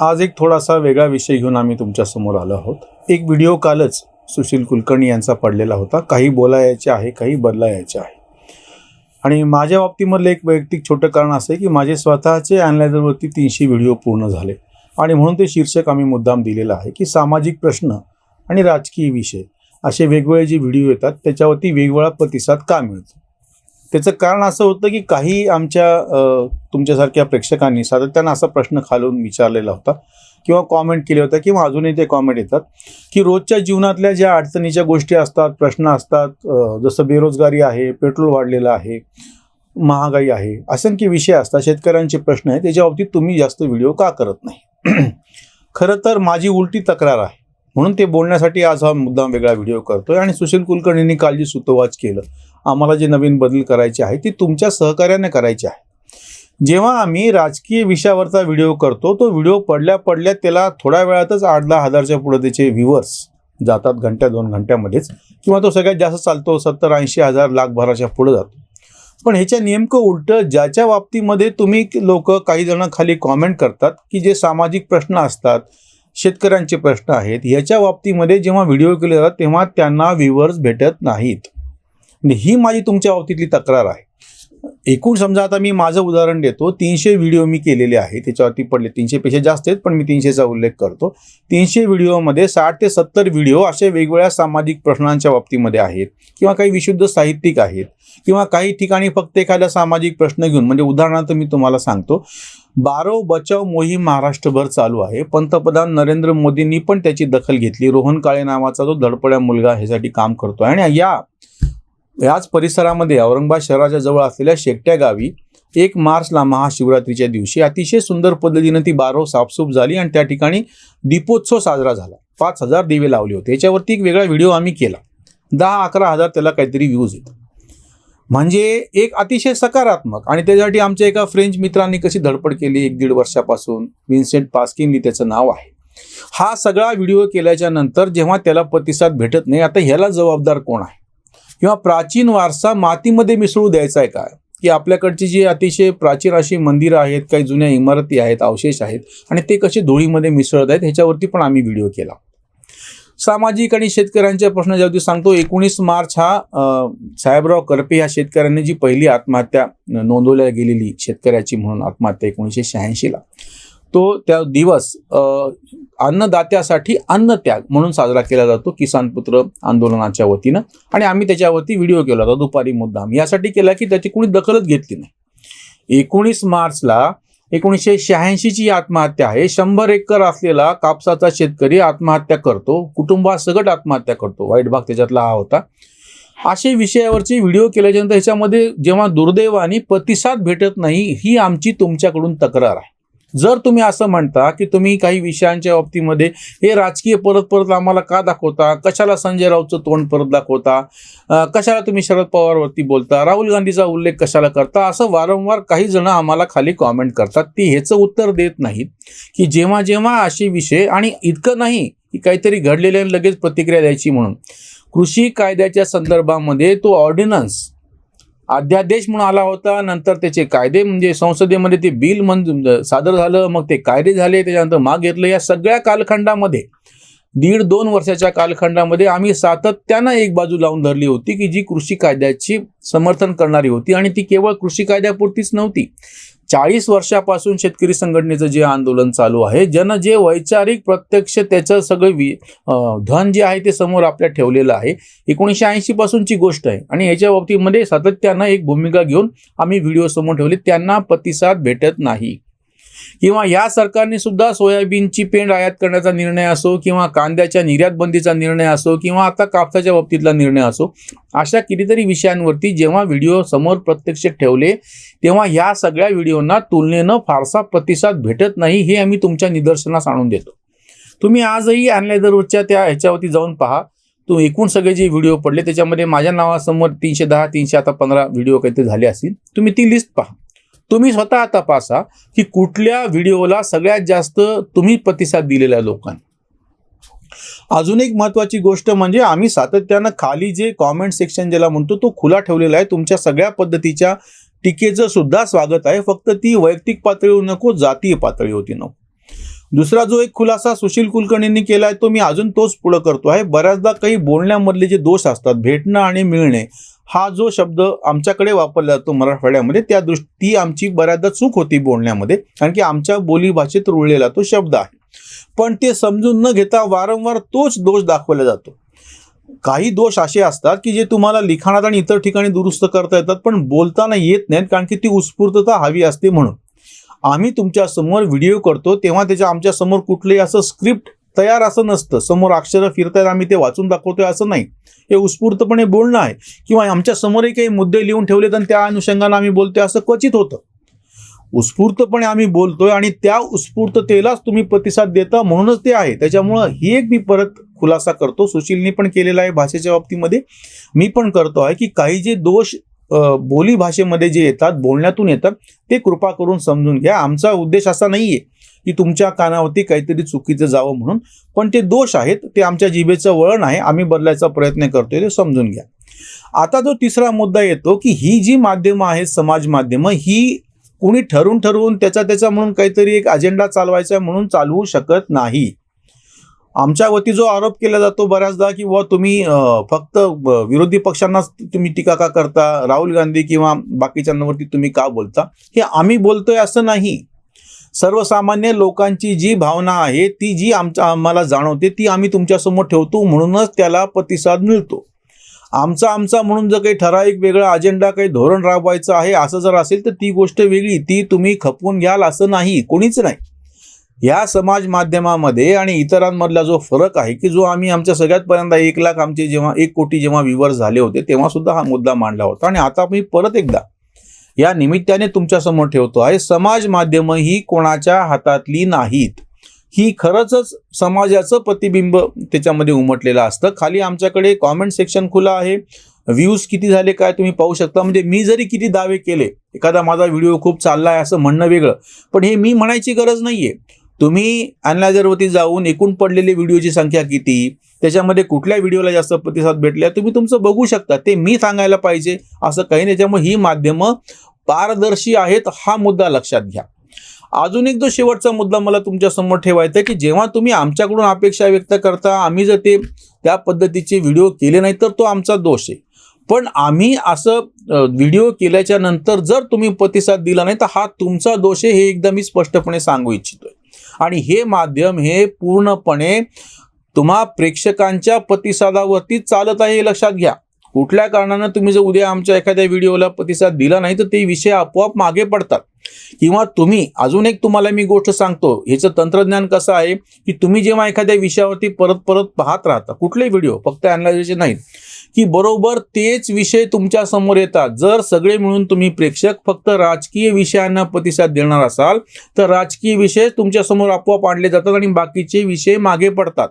आज एक थोडासा वेगळा विषय घेऊन आम्ही तुमच्यासमोर आलो आहोत. एक व्हिडिओ कालच सुशील कुलकर्णी यांचा पडलेला होता. काही बोलायचे आहे, काही बदलायचे आहे. आणि माझ्या बाबतीमधलं एक वैयक्तिक छोटं कारण असं आहे की माझे स्वतःचे अॅनालायझरवरती 300 व्हिडिओ पूर्ण झाले आणि म्हणून ते शीर्षक आम्ही मुद्दाम दिलेलं आहे की सामाजिक प्रश्न आणि राजकीय विषय असे वेगवेगळे जे व्हिडिओ येतात त्याच्यावरती वेगवेगळा प्रतिसाद का मिळतो. त्याचं कारण असं होतं की काही आमच्या तुमच्यासारख्या प्रेक्षकांनी सातत्यानं असा प्रश्न खालून विचारलेला होता किंवा कॉमेंट केले होते किंवा अजूनही ते कॉमेंट येतात की रोजच्या जीवनातल्या ज्या अडचणीच्या गोष्टी असतात, प्रश्न असतात, जसं बेरोजगारी आहे, पेट्रोल वाढलेलं आहे, महागाई आहे, असंख्य विषय असतात, शेतकऱ्यांचे प्रश्न आहेत, त्याच्या बाबतीत तुम्ही जास्त व्हिडिओ का करत नाही. खरं तर माझी उलटी तक्रार आहे म्हणून ते बोलण्यासाठी आज हा मुद्दाम वेगळा व्हिडिओ करतोय. आणि सुशील कुलकर्णींनी काल जी सूतोवाच केलं, आम्हाला जे नवीन बदल करायचे आहे ती तुमच्या सहकार्याने करायची आहे. जेव्हा आम्ही राजकीय विषयावरचा व्हिडिओ करतो तो व्हिडिओ पडल्या त्याला थोड्या वेळातच 8-10 हजारच्या पुढे त्याचे व्ह्यूअर्स जातात, घंट्या 2 घंट्यामध्येच, किंवा तो सगळ्यात जास्त चालतो 70-80 हजार लाखभराच्या पुढे जातो. पण ह्याच्या नेमकं उलटं ज्याच्या बाबतीमध्ये तुम्ही लोक काही जण खाली कॉमेंट करतात की जे सामाजिक प्रश्न असतात, शेतकऱ्यांचे प्रश्न आहेत, ह्याच्या बाबतीमध्ये जेव्हा व्हिडिओ केले जातात तेव्हा त्यांना व्ह्यूअर्स भेटत नाहीत. ही माझी तुमच्या बाबतीतली तक्रार आहे. एकूण समजा आता मी माझं उदाहरण देतो, 300 व्हिडिओ मी केलेले आहे, त्याच्यावरती पडले 300 पेक्षा जास्त आहेत पण मी 300चा उल्लेख करतो. 300 व्हिडिओमध्ये 60 ते 70 व्हिडिओ असे वेगवेगळ्या सामाजिक प्रश्नांच्या बाबतीमध्ये आहेत किंवा काही विशुद्ध साहित्यिक आहेत किंवा काही ठिकाणी फक्त एखादा सामाजिक प्रश्न घेऊन, म्हणजे उदाहरणार्थ मी तुम्हाला सांगतो, बारो बचाव मोहीम महाराष्ट्रभर चालू आहे. पंतप्रधान नरेंद्र मोदींनी पण त्याची दखल घेतली. रोहन काळे नावाचा जो धडपड्या मुलगा ह्यासाठी काम करतो आणि याच परिसरामध्ये औरंगाबाद शहराच्या जवळ असलेल्या शेकट्या गावी 1 मार्चला महाशिवरात्रीच्या दिवशी अतिशय सुंदर पद्धतीने ती बारो साफसूफ झाली आणि त्या ठिकाणी दीपोत्सव साजरा झाला. 5000 दिवे लावले होते. याच्यावरती एक वेगळा व्हिडिओ आम्ही केला. 10-11 हजार त्याला काहीतरी व्ह्यूज येतात. म्हणजे एक अतिशय सकारात्मक. आणि त्यासाठी आमच्या एका फ्रेंच मित्रांनी कशी धडपड केली 1-1.5 वर्षापासून, विन्सेंट पास्किनली त्याचं नाव आहे. हा सगळा व्हिडिओ केल्याच्या नंतर जेव्हा त्याला प्रतिसाद भेटत नाही, आता ह्याला जबाबदार कोण आहे? किंवा प्राचीन वारसा मातीमध्ये मिसळू द्यायचा आहे काय? की आपल्याकडची जी अतिशय प्राचीन अशी मंदिरं आहेत, काही जुन्या इमारती आहेत, अवशेष आहेत आणि ते कसे धुळीमध्ये मिसळत आहेत ह्याच्यावरती पण आम्ही व्हिडिओ केला. सामाजिक आणि शेतकऱ्यांच्या प्रश्न ज्यावरती सांगतो, 19 मार्च हा साहेबराव करपे ह्या शेतकऱ्यांनी जी पहिली आत्महत्या नोंदवल्या गेलेली शेतकऱ्याची म्हणून आत्महत्या 1986ला, तो त्या दिवस अन्नदात्यासाठी अन्नत्याग म्हणून साजरा केला जातो किसान पुत्र आंदोलनाच्या वतीनं. आणि आम्ही त्याच्यावरती व्हिडिओ केला होता दुपारी मुद्दाम यासाठी केला की त्याची कोणी दखलच घेतली नाही. 19 मार्चला 1986ची आत्महत्या आहे. 100 एकर असलेला कापसाचा शेतकरी आत्महत्या करतो, कुटुंबासकट आत्महत्या करतो. वाईट भाग त्याच्यातला हा होता. असे विषयावरचे व्हिडिओ केल्याच्यानंतर ह्याच्यामध्ये जेव्हा दुर्दैवाने प्रतिसाद भेटत नाही, ही आमची तुमच्याकडून तक्रार आहे. जर तुम्ही असं म्हणता की तुम्ही काही विषयांच्या बाबतीमध्ये हे राजकीय परत आम्हाला का दाखवता, कशाला संजय राऊतचं तोंड परत दाखवता, कशाला तुम्ही शरद पवारवरती बोलता, राहुल गांधीचा उल्लेख कशाला करता, असं वारंवार काही जण आम्हाला खाली कॉमेंट करतात. ती ह्याचं उत्तर देत नाहीत की जेव्हा असे विषय, आणि इतकं नाही की काहीतरी घडलेल्या लगेच प्रतिक्रिया द्यायची म्हणून, कृषी कायद्याच्या संदर्भामध्ये तो ऑर्डिनन्स अध्यादेश म्हणून आला होता, नंतर त्याचे कायदे म्हणजे संसदेमध्ये ते बिल सादर झालं, मग ते कायदे झाले, त्याच्यानंतर माग घेतलं. या सगळ्या कालखंडामध्ये 1.5-2 वर्षाच्या कालखंडामध्ये आम्ही सातत्यानं एक बाजू लावून धरली होती की जी कृषी कायद्याची समर्थन करणारी होती. आणि ती केवळ कृषी कायद्यापुरतीच नव्हती. 40 वर्षापासून शेतकरी संघटनेचं जे आंदोलन चालू आहे, ज्यानं जे वैचारिक प्रत्यक्ष त्याचं सगळं धन जे आहे ते समोर आपल्या ठेवलेलं आहे, 1980 पासूनची गोष्ट आहे. आणि याच्या बाबतीमध्ये सातत्यानं एक भूमिका घेऊन आम्ही व्हिडिओ समोर ठेवले. त्यांना प्रतिसाद भेटत नाही. किंवा या सरकारने सुद्धा सोयाबीनची पेंड आयात करण्याचा निर्णय असो किंवा कांद्याच्या निर्यात बंदीचा निर्णय असो किंवा आता कापसाच्या बाबतीतला निर्णय असो, अशा कितीतरी विषयांवरती जेव्हा व्हिडिओ समोर प्रत्यक्ष ठेवले तेव्हा ह्या सगळ्या व्हिडिओंना तुलनेनं फारसा प्रतिसाद भेटत नाही. हे आम्ही तुमच्या निदर्शनास आणून देतो. तुम्ही आजही अॅनालायझरवरच्या त्या ह्याच्यावरती जाऊन पहा. तो एकूण सगळे जे व्हिडिओ पडले त्याच्यामध्ये माझ्या नावासमोर 310, 315 व्हिडिओ काहीतरी झाले असतील. तुम्ही ती लिस्ट पहा. तुम्ही स्वतः तपासा की कुठल्या व्हिडिओला सगळ्यात जास्त तुम्ही प्रतिसाद दिलेला लोकांनी. अजून एक महत्त्वाची गोष्ट म्हणजे आम्ही सातत्यानं खाली जे कॉमेंट सेक्शन ज्याला म्हणतो तो खुला ठेवलेला आहे. तुमच्या सगळ्या पद्धतीच्या टीकेचं सुद्धा स्वागत आहे. फक्त ती वैयक्तिक पातळीवर नको, जातीय पातळीवरती नको. दुसरा जो एक खुलासा सुशील कुलकर्णींनी केला आहे तो मी अजून तोच पुढे करतो आहे. बऱ्याचदा काही बोलण्यामधले जे दोष असतात, भेटणं आणि मिळणे हा जो शब्द आमच्याकडे वापरला जातो मराठवाड्यामध्ये, त्या ती आमची बऱ्याचदा चूक होती बोलण्यामध्ये, कारण की आमच्या बोलीभाषेत रुळलेला तो शब्द आहे. पण ते समजून न घेता वारंवार तोच दोष दाखवला जातो. काही दोष असे असतात की जे तुम्हाला लिखाणात आणि इतर ठिकाणी दुरुस्त करता येतात, पण बोलताना येत नाहीत, कारण की ती उत्स्फूर्तता हवी असते. म्हणून आम्ही तुमच्या समोर व्हिडिओ करतो तेव्हा त्याच्या आमच्या समोर कुठलंही असं स्क्रिप्ट तयार असं नसतं. समोर अक्षरं फिरतायत, आम्ही ते वाचून दाखवतोय असं नाही. हे उत्स्फूर्तपणे बोलणं आहे. किंवा आमच्या समोरही काही मुद्दे लिहून ठेवलेत आणि त्या अनुषंगाने आम्ही बोलतोय असं क्वचित होतं. उत्स्फूर्तपणे आम्ही बोलतोय आणि त्या उत्स्फूर्ततेलाच तुम्ही प्रतिसाद देता, म्हणूनच ते आहे. त्याच्यामुळं ही एक मी परत खुलासा करतो. सुशीलनी पण केलेला आहे भाषेच्या बाबतीमध्ये, मी पण करतो आहे की काही जे दोष बोली भाषेमध्ये जे येतात, बोलण्यातून येतात, ते कृपा करून समजून घ्या. आमचा उद्देश असा नाहीये की तुमच्या कानावरती काहीतरी चुकीचं जावं म्हणून, पण ते दोष आहेत, ते आमच्या जिभेचं वळण आहे, आम्ही बदलायचा प्रयत्न करतोय, ते समजून घ्या. आता जो तिसरा मुद्दा येतो की ही जी माध्यमं आहेत, समाज माध्यमं, ही कोणी ठरवून त्याचा म्हणून काहीतरी एक अजेंडा चालवायचा म्हणून चालवू शकत नाही. आमच्यावरती जो आरोप केला जातो बऱ्याचदा की बुवा तुम्ही फक्त विरोधी पक्षांनाच तुम्ही टीका का करता, राहुल गांधी किंवा बाकीच्यांवरती तुम्ही का बोलता, हे आम्ही बोलतोय असं नाही. सर्वसामान्य लोकांची जी भावना आहे, ती जी आम्हाला जाणवते, ती आम्ही तुमच्यासमोर ठेवतो, म्हणूनच त्याला प्रतिसाद मिळतो. आमचा म्हणून जर काही ठराविक वेगळा अजेंडा, काही धोरण राबवायचं आहे असं जर असेल तर ती गोष्ट वेगळी, ती तुम्ही खपवून घ्याल असं नाही, कोणीच नाही. या समाज माध्यमामध्ये आणि इतरांमधला जो फरक आहे की जो आम्ही आमच्या सगळ्यात पहिल्यांदा 1 लाख आमचे जेव्हा 1 कोटी जेव्हा व्ह्यूअर्स झाले होते तेव्हा सुद्धा हा मुद्दा मांडला होता, आणि आता मी परत एकदा या निमित्ताने तुमच्यासमोर ठेवतो आहे. समाज माध्यमं ही कोणाच्या हातातली नाहीत. ही खरंच समाजाचं प्रतिबिंब त्याच्यामध्ये उमटलेलं असतं. खाली आमच्याकडे कॉमेंट सेक्शन खुलं आहे. व्ह्यूज किती झाले काय तुम्ही पाहू शकता. म्हणजे मी जरी किती दावे केले, एखादा माझा व्हिडिओ खूप चाललाय असं म्हणणं वेगळं, पण हे मी म्हणायची गरज नाहीये. तुम्ही अॅनालायझरवरती जाऊन एकूण पडलेले व्हिडिओची संख्या किती, त्याच्यामध्ये कुठल्या व्हिडिओला जास्त प्रतिसाद भेटला, तुम्ही तुमचं बघू शकता. ते मी सांगायला पाहिजे असं काही नाही. त्यामुळे ही माध्यमं पारदर्शी आहेत, हा मुद्दा लक्षात घ्या. अजून एक जो शेवटचा मुद्दा मला तुमच्या समोर ठेवायचा आहे की जेव्हा तुम्ही आमच्याकडून अपेक्षा व्यक्त करता, आम्ही जर त्या पद्धतीचे व्हिडिओ केले नाही तर तो आमचा दोष आहे. पण आम्ही असं व्हिडिओ केल्याच्या नंतर जर तुम्ही प्रतिसाद दिला नाही तर हा तुमचा दोष आहे, हे एकदा मी स्पष्टपणे सांगू इच्छितोय. आणि हे माध्यम हे पूर्णपणे तुम्हा प्रेक्षकांच्या प्रतिसादावरती चालत आहे, हे लक्षात घ्या. कुठल्या कारणानं तुम्ही जर उद्या आमच्या एखाद्या व्हिडिओला प्रतिसाद दिला नाही तर ते विषय आपोआप मागे पडतात. किंवा तुम्ही अजून एक तुम्हाला मी गोष्ट सांगतो, ह्याचं तंत्रज्ञान कसं आहे की तुम्ही जेव्हा एखाद्या विषयावरती परत पाहत राहता, कुठले व्हिडिओ फक्त अॅनालायझरचे नाहीत, की बरोबर तेच विषय तुमच्या समोर येतात. जर सगळे मिळून तुम्ही प्रेक्षक फक्त राजकीय विषयांना प्रतिसाद देणार असाल तर राजकीय विषय तुमच्या समोर आपोआप आणले जातात आणि बाकीचे विषय मागे पडतात.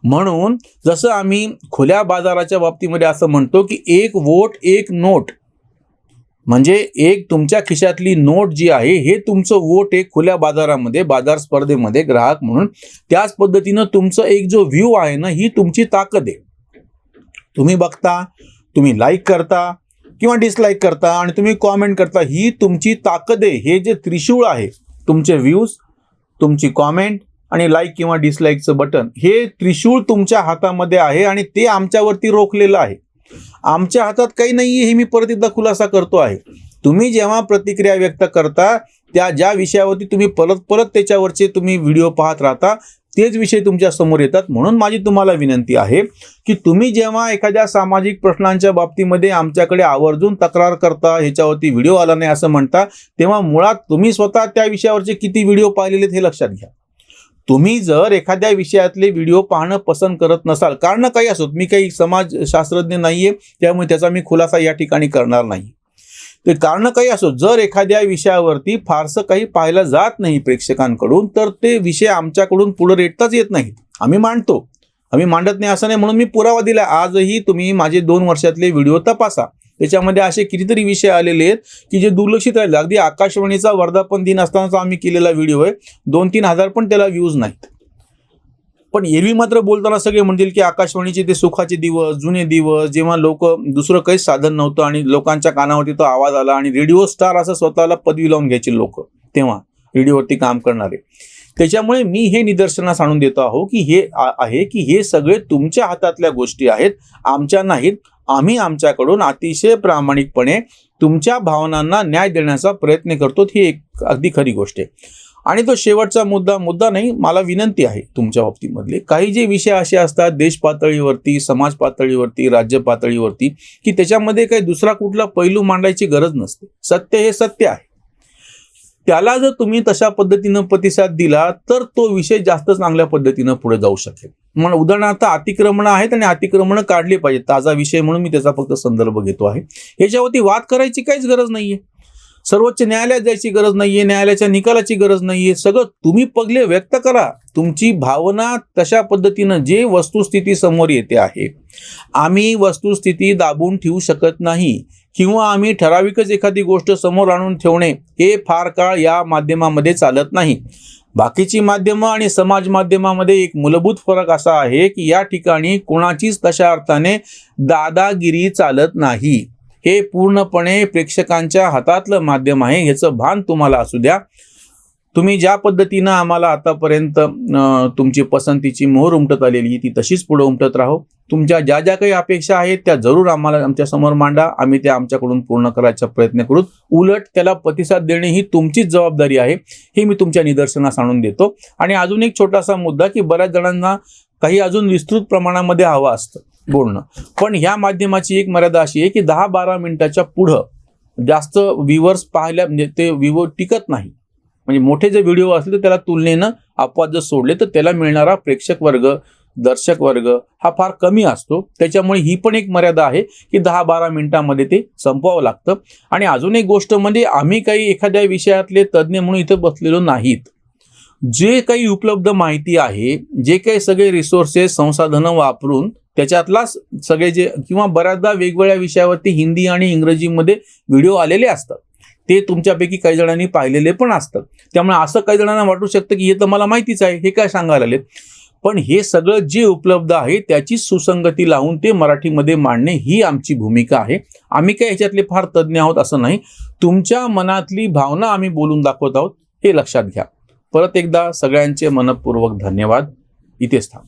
म्हणून जसं आम्ही खुल्या बाजाराच्या बाबतीमध्ये असं म्हणतो की 1 वोट 1 नोट, म्हणजे एक तुमच्या खिशातली नोट जी आहे हे तुमचं वोट आहे खुल्या बाजारामध्ये, बाजार स्पर्धेमध्ये ग्राहक म्हणून. त्याच पद्धतीनं तुमचं एक जो व्ह्यू आहे ना, ही तुमची ताकद आहे. तुम्ही बघता, तुम्ही लाईक करता किंवा डिसलाईक करता आणि तुम्ही कॉमेंट करता, ही तुमची ताकद आहे. हे जे त्रिशूळ आहे, तुमचे व्ह्यूज, तुमची कॉमेंट आणि लाईक किंवा डिसलाईकचं बटन, हे त्रिशूळ तुमच्या हातामध्ये आहे आणि ते आमच्यावरती रोखलेलं आहे. आमच्या हातात काही नाहीये, हे मी परत एकदा खुलासा करतो आहे. तुम्ही जेव्हा प्रतिक्रिया व्यक्त करता, त्या ज्या विषयावरती तुम्ही परत त्याच्यावरचे तुम्ही व्हिडिओ पाहत राहता, तेच विषय तुमच्या समोर येतात. म्हणून माझी तुम्हाला विनंती आहे की तुम्ही जेव्हा एखाद्या सामाजिक प्रश्नांच्या बाबतीमध्ये आमच्याकडे आवर्जून तक्रार करता, ह्याच्यावरती व्हिडिओ आला नाही असं म्हणता, तेव्हा मुळात तुम्ही स्वतः त्या विषयावरचे किती व्हिडिओ पाहिलेले हे लक्षात घ्या. तुम्ही जर एखाद्या विषयातले व्हिडिओ पाहणं पसंत करत नसाल, कारण काही असोत, मी काही समाजशास्त्रज्ञ नाहीये त्यामुळे त्याचा मी खुलासा या ठिकाणी करणार नाही. ते कारण काही असो, जर एखाद्या विषयावरती फारसं काही पाहिलं जात नाही प्रेक्षकांकडून, तर ते विषय आमच्याकडून पुढे रेटताच येत नाहीत. आम्ही मांडतो, आम्ही मांडत नाही असं नाही, म्हणून मी पुरावा दिला. आजही तुम्ही माझे 2 वर्षातले व्हिडिओ तपासा, त्याच्यामध्ये असे कितीतरी विषय आलेले आहेत की जे दुर्लक्षित राहिले. अगदी आकाशवाणीचा वर्धापन दिन असतानाचा आम्ही केलेला व्हिडिओ आहे, 2-3 हजार पण त्याला व्ह्यूज नाहीत. पण एरवी मात्र बोलताना सगळे म्हणतील की आकाशवाणीचे ते सुखाचे दिवस, जुने दिवस, जेव्हा लोक दुसरं काहीच साधन नव्हतं आणि लोकांच्या कानावरती तो आवाज आला आणि रेडिओ स्टार असं स्वतःला पदवी लावून घ्यायचे लोक, तेव्हा रेडिओवरती काम करणारे. त्याच्यामुळे मी हे निदर्शनास आणून देतो आहो की हे सगळे तुमच्या हातातल्या गोष्टी आहेत, आमच्या नाहीत. आम्ही आमच्याकडून अतिशय प्रामाणिकपणे तुमच्या भावनांना न्याय देण्याचा प्रयत्न करतो. ही एक अगदी खरी गोष्ट आहे. आणि तो शेवटचा मुद्दा नाही, मला विनंती आहे तुमच्या बाबतीमधले काही जे विषय असे असतात देश पातळीवरती, समाज पातळीवरती, राज्य पातळीवरती, की त्याच्यामध्ये काही दुसरा कुठला पैलू मांडायची गरज नसते. सत्य हे सत्य आहे. त्याला जर तुम्ही तशा पद्धतीनं प्रतिसाद दिला तर तो विषय जास्त चांगल्या पद्धतीनं पुढे जाऊ शकेल. म्हणून उदाहरणार्थ अतिक्रमण आहेत आणि अतिक्रमण काढले पाहिजे, ताजा विषय म्हणून मी त्याचा फक्त संदर्भ घेतो आहे. याच्यावरती वाद करायची काहीच गरज नाहीये. सर्वोच्च न्यायालयात जायची गरज नाहीये, न्यायालयाच्या निकालाची गरज नाहीये. सगळं तुम्ही पगले व्यक्त करा, तुमची भावना तशा पद्धतीनं जे वस्तुस्थिती समोर येते आहे. आम्ही वस्तुस्थिती दाबून ठेवू शकत नाही किंवा आम्ही ठराविकच एखादी गोष्ट समोर आणून ठेवणे हे फार काळ या माध्यमामध्ये चालत नाही. बाकीची माध्यमं आणि समाज माध्यमामध्ये एक मूलभूत फरक असा आहे की या ठिकाणी कोणाचीच तशा अर्थाने दादागिरी चालत नाही. हे पूर्णपणे प्रेक्षकांच्या हातातलं माध्यम आहे, ह्याचं भान तुम्हाला असू द्या. तुम्ही ज्या पद्धतीनं आम्हाला आतापर्यंत तुमची पसंतीची मोहर उमटत आलेली ती तशीच पुढे उमटत राहो. तुमच्या ज्या ज्या काही अपेक्षा आहेत त्या जरूर आम्हाला आमच्या समोर मांडा, आम्ही त्या आमच्याकडून पूर्ण करायचा प्रयत्न करू. उलट त्याला प्रतिसाद देणे ही तुमचीच जबाबदारी आहे, हे मी तुमच्या निदर्शनास आणून देतो. आणि अजून एक छोटासा मुद्दा की बऱ्याच जणांना काही अजून विस्तृत प्रमाणामध्ये हवं असतं बोलणं, पण ह्या माध्यमाची एक मर्यादा अशी आहे की 10-12 मिनिटाच्या पुढं जास्त व्ह्यूअर्स पाहायला म्हणजे ते व्ह्यू टिकत नाही. म्हणजे मोठे जे व्हिडिओ असले तर त्याला तुलनेनं अपवाद जर सोडले तर त्याला मिळणारा प्रेक्षक वर्ग, दर्शक वर्ग हा फार कमी असतो. त्याच्यामुळे ही पण एक मर्यादा आहे की 10-12 मिनिटांमध्ये ते संपवावं लागतं. आणि अजून एक गोष्ट म्हणजे आम्ही काही एखाद्या विषयातले तज्ज्ञ म्हणून इथं बसलेलो नाहीत. जे काही उपलब्ध माहिती आहे, जे काही सगळे रिसोर्सेस संसाधनं वापरून त्याच्यातला सगळे जे किंवा बऱ्याचदा वेगवेगळ्या विषयावरती हिंदी आणि इंग्रजीमध्ये व्हिडिओ आलेले असतात, ते तुमच्यापैकी काही जणांनी पाहिलेले पण असतात. त्यामुळे असं काही जणांना वाटू शकतं की हे तर मला माहितीच आहे, हे काय सांगायला आले. पण हे सगळं जे उपलब्ध आहे त्याची सुसंगती लावून ते मराठीमध्ये मांडणे ही आमची भूमिका आहे. आम्ही काय ह्याच्यातले फार तज्ज्ञ आहोत असं नाही. तुमच्या मनातली भावना आम्ही बोलून दाखवत आहोत हे लक्षात घ्या. परत एकदा सगळ्यांचे मनपूर्वक धन्यवाद. इथेच थांब.